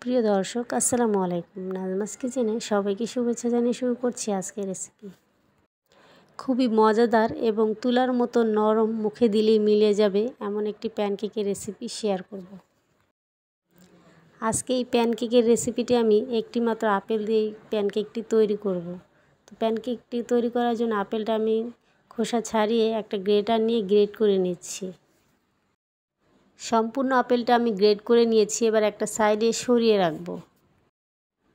প্রিয় দর্শক আসসালামু আলাইকুম। নাজমাস কিচেনে সবাইকে শুভেচ্ছা জানিয়ে শুরু করছি আজকের রেসিপি। খুবই মজাদার এবং তুলার মতো নরম, মুখে দিলেই মিলে যাবে এমন একটি প্যানকেকের রেসিপি শেয়ার করব। আজকে এই প্যানকেকের রেসিপিটি আমি একটি মাত্র আপেল দিয়ে প্যানকেকটি তৈরি করব। তো প্যানকেকটি তৈরি করার জন্য আপেলটা আমি খোসা ছাড়িয়ে একটা গ্রেটার নিয়ে গ্রেট করে নিচ্ছি। সম্পূর্ণ আপেলটা আমি গ্রেট করে নিয়েছি, এবার একটা সাইডে সরিয়ে রাখবো।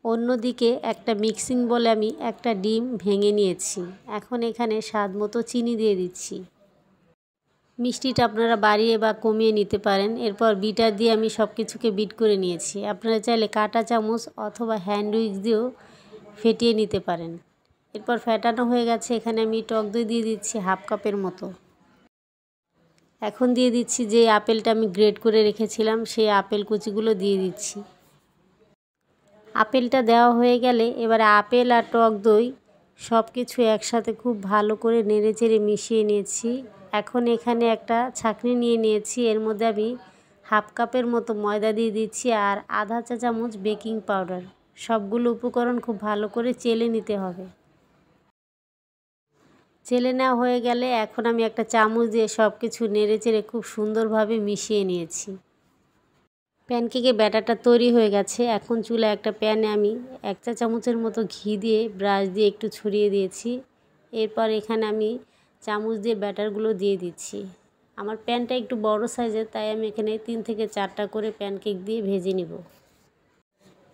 অন্যদিকে একটা মিক্সিং বলে আমি একটা ডিম ভেঙে নিয়েছি। এখন এখানে স্বাদ মতো চিনি দিয়ে দিচ্ছি। মিষ্টিটা আপনারা বাড়িয়ে বা কমিয়ে নিতে পারেন। এরপর বিটার দিয়ে আমি সব কিছুকে বিট করে নিয়েছি। আপনারা চাইলে কাঁটা চামচ অথবা হ্যান্ড উইক্স দিয়েও ফেটিয়ে নিতে পারেন। এরপর ফেটানো হয়ে গেছে, এখানে আমি টক দই দিয়ে দিচ্ছি হাফ কাপের মতো। এখন দিয়ে দিচ্ছি যে আপেলটা আমি গ্রেট করে রেখেছিলাম, সেই আপেল কুচিগুলো দিয়ে দিচ্ছি। আপেলটা দেওয়া হয়ে গেলে এবারে আপেল আর টক দই সব কিছু একসাথে খুব ভালো করে নেড়েচেড়ে মিশিয়ে নিয়েছি। এখন এখানে একটা ছাঁকনি নিয়ে নিয়েছি, এর মধ্যে আমি হাফ কাপের মতো ময়দা দিয়ে দিচ্ছি আর আধা চা চামচ বেকিং পাউডার। সবগুলো উপকরণ খুব ভালো করে চেলে নিতে হবে। চেলে নেওয়া হয়ে গেলে এখন আমি একটা চামচ দিয়ে সব কিছু নেড়েচেড়ে খুব সুন্দরভাবে মিশিয়ে নিয়েছি। প্যানকেকের ব্যাটারটা তৈরি হয়ে গেছে। এখন চুলায় একটা প্যানে আমি 1 চা চামচের মতো ঘি দিয়ে ব্রাশ দিয়ে একটু ছড়িয়ে দিয়েছি। এরপর এখানে আমি চামচ দিয়ে ব্যাটারগুলো দিয়ে দিচ্ছি। আমার প্যানটা একটু বড় সাইজের, তাই আমি এখানে 3 থেকে 4টা করে প্যানকেক দিয়ে ভেজে নিব।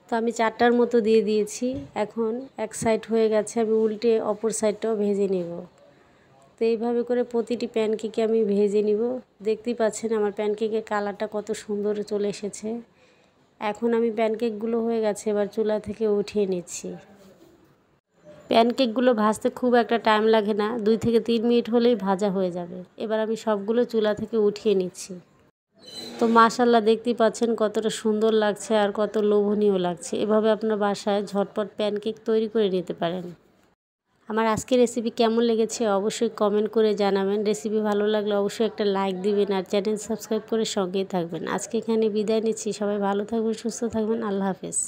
তো আমি 4টার মতো দিয়ে দিয়েছি। এখন এক সাইড হয়ে গেছে, আমি উল্টে অপর সাইডটাও ভেজে নেব। তো এইভাবে করে প্রতিটি প্যানকেকে আমি ভেজে নিব। দেখতেই পাচ্ছেন আমার প্যানকেকের কালারটা কত সুন্দর চলে এসেছে। এখন আমি প্যানকেকগুলো হয়ে গেছে, এবার চুলা থেকে উঠিয়ে নিচ্ছি। প্যানকেকগুলো ভাজতে খুব একটা টাইম লাগে না, 2 থেকে 3 মিনিট হলেই ভাজা হয়ে যাবে। এবার আমি সবগুলো চুলা থেকে উঠিয়ে নিচ্ছি। তো মাশাআল্লাহ দেখতেই পাচ্ছেন কতটা সুন্দর লাগছে আর কত লোভনীয় লাগছে। এভাবে আপনার বাসায় ঝটপট প্যানকেক তৈরি করে নিতে পারেন। আমার আজকের রেসিপি কেমন লেগেছে অবশ্যই কমেন্ট করে জানাবেন। রেসিপি ভালো লাগলে অবশ্যই একটা লাইক দিবেন আর চ্যানেল সাবস্ক্রাইব করে সঙ্গেই থাকবেন। আজকে এখানে বিদায় নিচ্ছি। সবাই ভালো থাকবেন, সুস্থ থাকবেন। আল্লাহ হাফেজ।